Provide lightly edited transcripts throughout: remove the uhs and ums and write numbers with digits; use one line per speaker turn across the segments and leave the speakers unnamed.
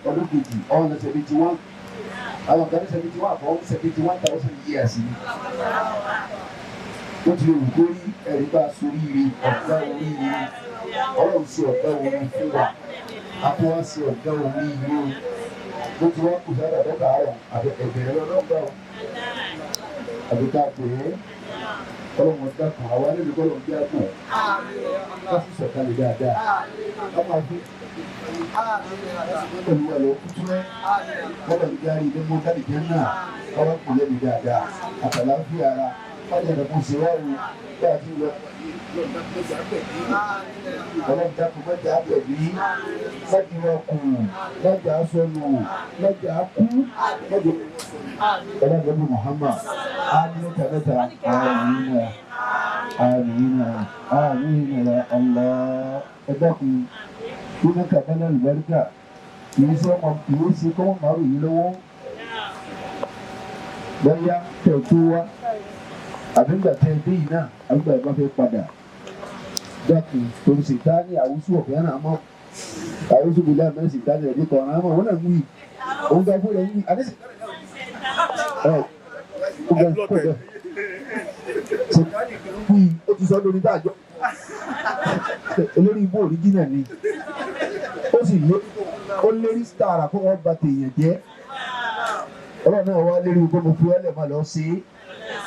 ọdún kejì ọ̀nà 71 àwọn kan ní 71 fún 71,000 years ni wọ́n ti lè wù kó rí ẹ̀rí bá soríire ọ̀gá oríire ọlọ́run sí ọ̀gá orí fún wa àti wọ́n sí ọ̀gá oríire ló ti wá kù sára lọ́gà àrùn àti ẹ̀bẹ̀rẹ̀ lọ́gà àbíká pé ọlọ́run ọ̀dà kan àwa níbi kọ́lọ̀ ń bí àgbọ̀n ká sì sọ̀kalẹ̀ dáadáa ká máa fi olùwà lọ kútúrẹ́ kọ́lọ̀ ń járe ilé mọ́ jáde jẹ́ náà kọ́lọ̀ kù lẹ́nu dáadáa àtàláfíà ara wájà rẹ̀ kò sí wáyé bí a ti lọ ọlọ́run dákun mẹ́jà pẹ̀lú mẹ́jì wọn kù mẹ́jà sọnù mẹ́jà kú mẹ́jọ ọlọ́run Muhammad amínà mẹ́ta amínà amínà amínà Allah ẹ dákun nínú kàdánà ìbáríkà kìí ṣe kọ́mọ márùn yìí lọ́wọ́ bẹ́ẹ̀ tẹ̀ tó wá àbígbà tẹ̀ dé yìí náà àbígbà ìbá fẹ́ padà dákun torí sètáni àwùsù ọ̀fẹ́ náà mọ́ àwùsù bíi láàmú sètáni ẹ̀dí kan náà mọ́ wọn náà ń wí òun ga fún ẹ̀ ń wí àdéṣe ẹ̀ ó ga fún ẹ̀ sètáni kì í wí ó ti sọ lórí dájọ́ olórí ibú òríjìnà ni ó sì lé ó lérí sítàrà kó wọ́n ba tèèyàn jẹ́ ọlọ́run náà wá lérí gbogbo mo fi wálẹ̀ máa lọ sí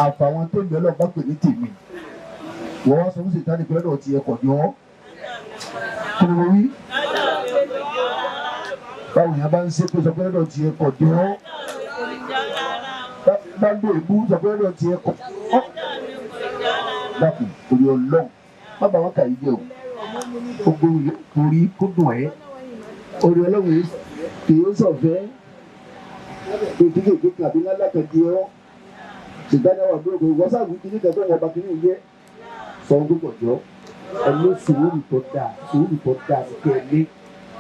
àfàwọn tó ń bẹ lọ́ọ́ bá pè ní tèmi wọ́n wá sọ fún sètáni pé lọ́dọ̀ ti ẹ̀kọ́ jọ kí ni mo wí báwo yẹn bá ń ṣe pé sọ pé lọ́dọ̀ ti ẹ̀kọ́ jọ bá ń gbé ìbú sọ pé lọ́dọ̀ ti ẹ̀kọ́ dákun torí ọlọ́run má bá wọn kà yí jẹ o gbogbo orí kó dùn ẹ́ orí ọlọ́run yìí kì í sọ̀fẹ́ kékeré àbí lálákàdé ọ́ ṣètàní àwọn àbúrò kò wọ́n sáà wí kíní kan tó wọ́n bá kíní yẹ sọ ọdún pọ̀jọ́ ẹni sùúrù tó dáa kẹ́lé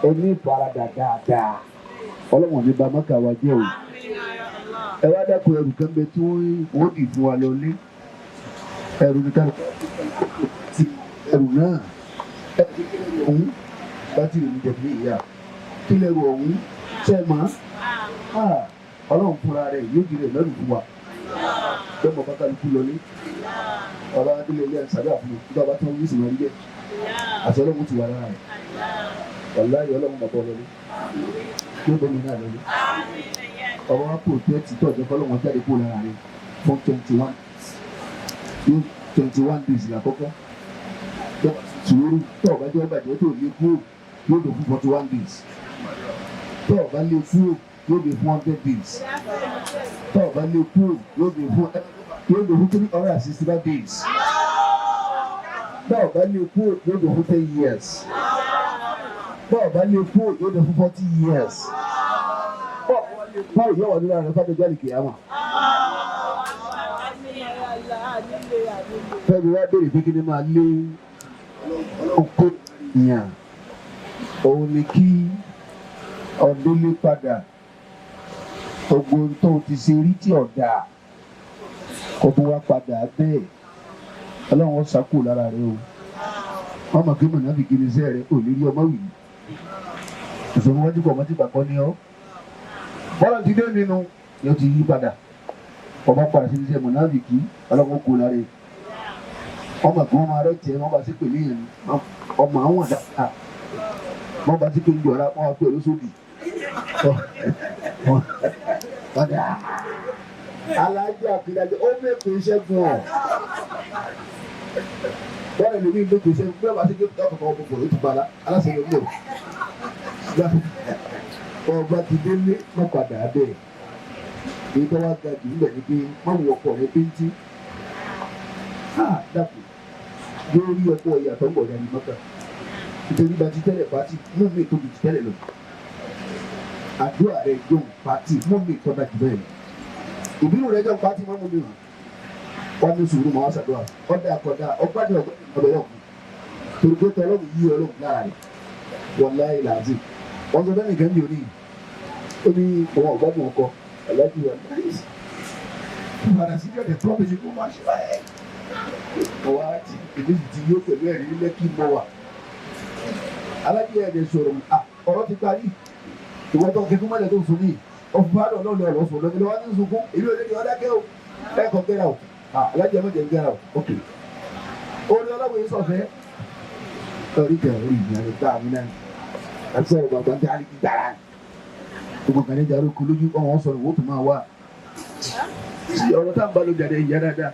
ẹni ìfaradà dáadáa ọlọ́run ní bá mọ́kà wá jẹ́ o ẹ wá dákun ẹrù kan bẹ tí wọ́n dì fún wa lọ lé ẹrù nìkan ẹrù náà ọ̀hún bátìrì mi jẹ̀bi ìyá kí lẹ́rù ọ̀hún ṣe máa ọlọ́run fúnra rẹ̀ yóò di rẹ̀ lẹ́rù fún wa bẹ́ẹ̀ mọ̀ bákàlùkù lọ ní ọ̀rọ̀ adílé ilé ẹ̀sàdé àfihàn nígbà bá tán yìí sì máa ń jẹ́ àti ọlọ́run ti wà lára rẹ̀ wàláyé ọlọ́run bàbá ọlọ́lé yóò bọ́ mi náà lọ́lé ọ̀rọ̀ wa kò tẹ́ ti tọ́ ọ̀jọ́ fọlọ́run jáde kúrò lára rẹ̀ fún 21 days lákọ́kọ́ sùúrù tó ọ̀bá jẹ́ ọ̀bàjẹ́ tó lé kúrò yóò lò fún 41 days tó ọ̀bá lé kúrò yóò lè fún 100 days tó ọ̀bá lé kúrò yóò lè fún 365 days tó ọ̀bá lé kúrò yóò lè fún 10 years tó ọ̀bá lé kúrò yóò lè fún 40 years báwo yóò wà nínú àrùn fàdé jáde kìyàmà. Fẹ́mi wá béèrè pé kí ni máa lé oko yàn òun ni kí ọdún lé padà gbogbo tó ti ṣe rí tí ọ̀dà kó tó wá padà bẹ́ẹ̀ ọlọ́run ó ṣàkó lára rẹ o wọ́n mọ̀ kí mọ̀nà fi kiri iṣẹ́ rẹ kò lè rí ọmọ wì í ìṣòro wájú pọ̀ mọ́tì gbàgbọ́ ni ọ́ bọ́lá ti dé nínú ni ó ti yí padà ọba padà sí iṣẹ́ mọ̀nà fi kí ọlọ́run ó kó lára rẹ ọmọ kan ọmọ rẹ tiẹ̀ wọ́n bá sí pèlè yẹn ọmọ àwọn àdáta wọ́n bá sí pé ń jọra wọ́n wá pé olóṣòdì ọ̀dà alájà àkìdájọ́ ó mẹ́kùn iṣẹ́ fún ọ bọ́ọ̀lù lórí ìgbẹ́kùn iṣẹ́ fún bẹ́ẹ̀ bá sí pé ọkọ̀ ọkọ̀ ló ti bala aláṣẹ yóò lò ọba ti délé wọ́n padà bẹ́ẹ̀ èyí tó wá ga jù níbẹ̀ ni pé wọ́n wọ ọkọ̀ rẹ péńtì dàpọ̀ yóò rí ọkọ̀ ìyàtọ̀ ń bọ̀ dání mọ́tà nítorí bá ti tẹ́lẹ̀ pàtì mú mi tóbi ti tẹ́lẹ̀ lọ àdúrà rẹ̀ jọ pàtì mú mi tọ́da jù bẹ́ẹ̀ lọ ìbínú rẹ̀ jọ pàtì mọ́ mú mi wọ́n ní sùúrù mọ́ wá ṣàdúrà ọ̀dà àkọ́dà ọgbàdì ọ̀gbẹ́ ọ̀bẹ̀ yọ̀ kù torí pé tọ́lọ́mù yí ọlọ́run lára rẹ̀ wallahi lazim wọ́n sọ bẹ́ẹ̀ nìkan ní òní ó ní òun ọ̀gbọ́n mọ̀ ọkọ ẹ̀lẹ́bí wọn láìsí padà sí ọ̀dẹ̀ promise kó máa ṣe báyẹn ọwọ́ àti ìdíjì tí yóò pẹ̀lú ẹ̀rí lẹ́kì mọ́ wa alájí ẹ̀dẹ̀ sọ̀rọ̀ ọ̀rọ̀ ti parí ìwọ́n tó kẹ́kọ́ mọ́lẹ̀ tó sùn ní ọ̀fùbádọ̀ lọ́lọ́ ọ̀rọ̀ sùn lọ́gbẹ̀lẹ́ wá ní sunkún ìlú òde ni wọ́n dákẹ́ o ẹ̀kọ́ gẹ́ra o alájí ẹ̀mọ́jẹ̀ gẹ́ra o ok orí ọlọ́wọ́ yìí sọ̀fẹ́ orí kẹ̀ orí ìyá rẹ̀ gbá mi náà àti sọ̀rọ̀ bàbá ń tẹ́ dára gbogbo kan ní ìjàrá oko lójú ọ̀hún sọ̀rọ̀ wọ́n tó máa wà ọ̀rọ̀ tá à ń bá lójà dé ìyá dáadáa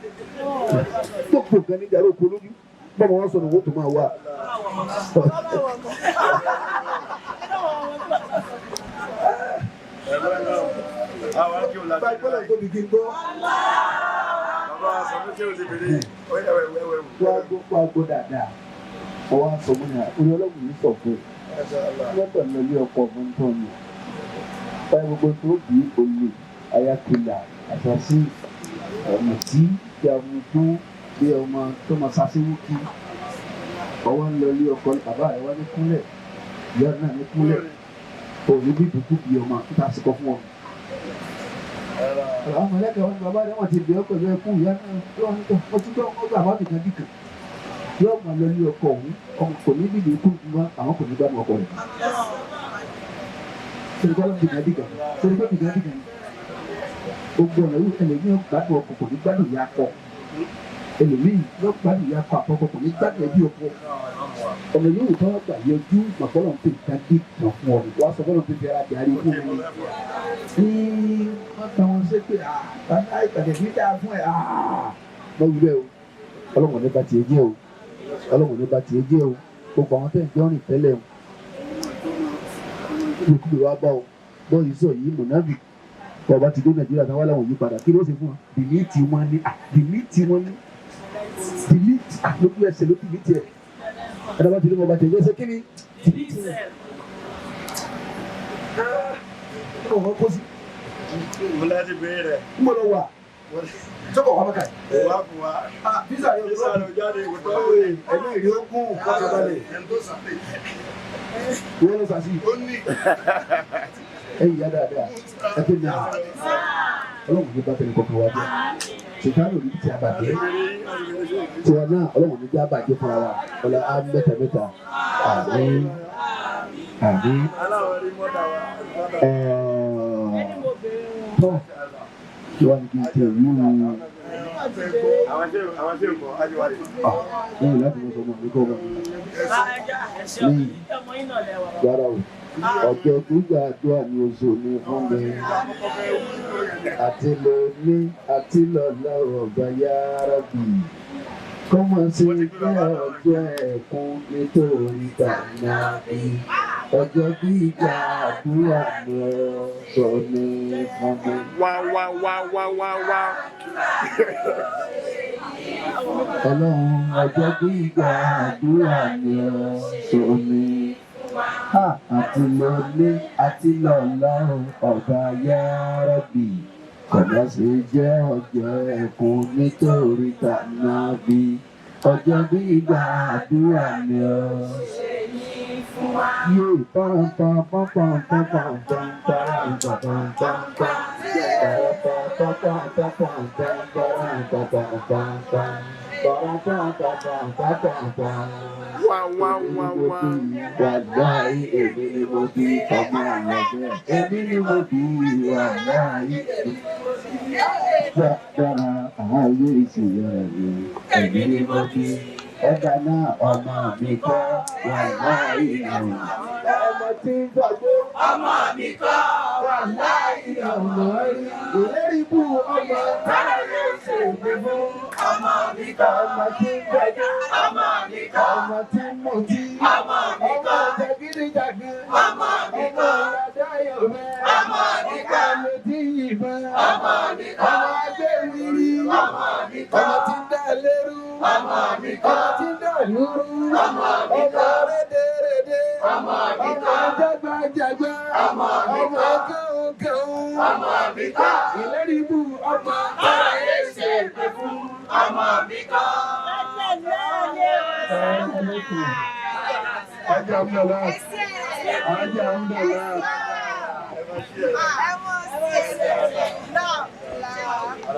gbogbo kan ní ìjàrá oko lójú bọ́mọ wọn sọ̀rọ̀ wọ́n tó máa wà. báyìí pẹ́lẹ́ tó bí kí n gbọ́. wá gbọ́ dáadáa ọwọ́ aṣọ mọ́ ni orí ọlọ́run yìí sọ fún lọ́tọ̀ lórí ọkọ̀ fún tọ́ni báyìí gbogbo tó bí olè ayakila àṣàṣì ọ̀nà tí bí àwọn tó bí ọmọ tó máa ṣàṣìwò kí ọwọ́ ń lọ ilé ọkọ bàbá rẹ̀ wá ní kúnlẹ̀ ìyá náà ní kúnlẹ̀ òní bí dùkú bí ọmọ tó ta sí kọ fún ọ. àwọn mọ̀lẹ́kẹ̀ wọn ni bàbá rẹ̀ wọ́n ti bẹ̀rẹ̀ pẹ̀lú ẹkún ìyá náà wọ́n ti tọ́ ọgbà bá nìkan dìkan yóò máa lọ ilé ọkọ òun ọmọ kò ní bíbí ikú ìgbìmọ̀ àwọn kò ní gbádùn ọkọ rẹ̀. torí kọ́ ló ń dìkan dìkan torí kọ́ dìkan dìkan gbogbo ọ̀nà yóò ẹlẹ́yìn yóò gbádùn ọkọ kò ní gbádùn ìyá akọ ẹlòmíì yóò gbádùn ìyá akọ àkọ́kọ́ kò ní gbádùn ẹbí ọkọ ọ̀nà yóò tọ́ gbà yọjú màkọ́lọ́ pé nǹkan dé kàn fún ọ wá sọ fọ́lọ́ pé bẹ́ẹ̀ adé arí fún mi ní wọ́n tàn wọ́n ṣe pé ìpàdé mi dáa fún ẹ̀ mọ́ wí bẹ́ẹ̀ o ọlọ́wọ̀n ní bá tiẹ̀ jẹ́ o ọlọ́wọ̀n ní bá tiẹ̀ jẹ́ o gbogbo àwọn tẹ̀ ń jọ́ rìn tẹ́lẹ̀ o ìkúlù wa bá o bọ́ yìí sọ yìí mọ̀nàbì ọba ti dé Nàìjíríà táwọn aláwọ̀ yí padà kí ló ṣe fún wa dìlítì wọn ní dìlítì lójú ẹsẹ̀ ló dìlítì ẹ̀ ẹ̀dá ti dé ọba tẹ̀lé ẹsẹ̀ kí ni dìlítì ẹ̀ ọ̀hún kó sí.
mo láti bẹ̀rẹ̀ rẹ̀.
ń bọ̀ lọ wà sọ́kọ̀ wà mọ́kà yìí.
wà fún wa.
físà yóò
jáde ìwòtọ́
ẹ̀mí ìrí ó kún kọ́kọ́balẹ̀. wọ́n lọ sàṣì.
ó ní.
ẹ̀yìn yá dáadáa ẹ tó ní à ọlọ́run ní bá tẹ̀lé kọ̀ọ̀kan wá jẹ́ ṣètàlù ní ti àbàjẹ́ tiwa náà ọlọ́run ní jẹ́ àbàjẹ́ fúnra wa ọlá á mẹ́ta àmín àmín tọ́ kí wàá ní kí n tẹ̀ wú lẹ́yìn láti mọ sọmọ mi kọ́ ọmọ lẹ́yìn gbára o ọjọ́ gbígbà àdúrà ní oṣù ní fún mi àti lọ ní àti lọ lọ́rọ̀ ọ̀gá yára bì kọ́mọ sí pé ọjọ́ ẹ̀kún nítorí tànàbí ọjọ́ gbígbà àdúrà ní oṣù ní fún mi.
wá.
Ọlọ́run ọjọ́ gbígbà àdúrà ní oṣù ní. Àti lọ ní àti lọ lọ́rùn ọ̀gá yárábì kọ̀dá sí jẹ́ ọjọ́ ẹ̀kún nítorí tànàbí ọjọ́ gbígbà àdúrà ni ọ. Yóò wàláyé èmi ni mo bí ọmọ àyàgbẹ́ èmi ni mo bí wàláyé dára ààyè ìṣòro rẹ̀ èmi ni mo bí ẹ̀dá náà ọmọ mi kọ́ wàláyé àwọn. ọmọ tí ń gbàgbé ọmọ mi kọ́ wàláyé ọmọ rí ìlérí bú ọmọ táyé ṣègbè fún ọmọ mi kọ́ ọmọ tí ń gbàgbé ọmọ mi kọ́ ọmọ tí ń mutí ọmọ mi kọ́ ọmọ jẹgídíjàgé ọmọ mi kọ́ ọmọ adáyọ̀ rẹ̀ ọmọ mi kọ́ ọmọ tí yìnbọn ọmọ mi kọ́ ọmọ agbẹ́rìírí ọmọ mi kọ́ ọmọ tí ń dá lérú ọmọ mi kọ́ ọmọ tí ń dá lúrú ọmọ mi kọ́ ọmọ rédèrèdè ọmọ mi kọ́ ọmọ jágbàjàgbà ọmọ mi kọ́ ọmọ kẹ́hùnkẹ́hùn ọmọ mi kọ́ ìlérí bú ọmọ táyé ṣègbè fún ọmọ mi kọ́. Hajj Abdallah. Hajj Abdallah.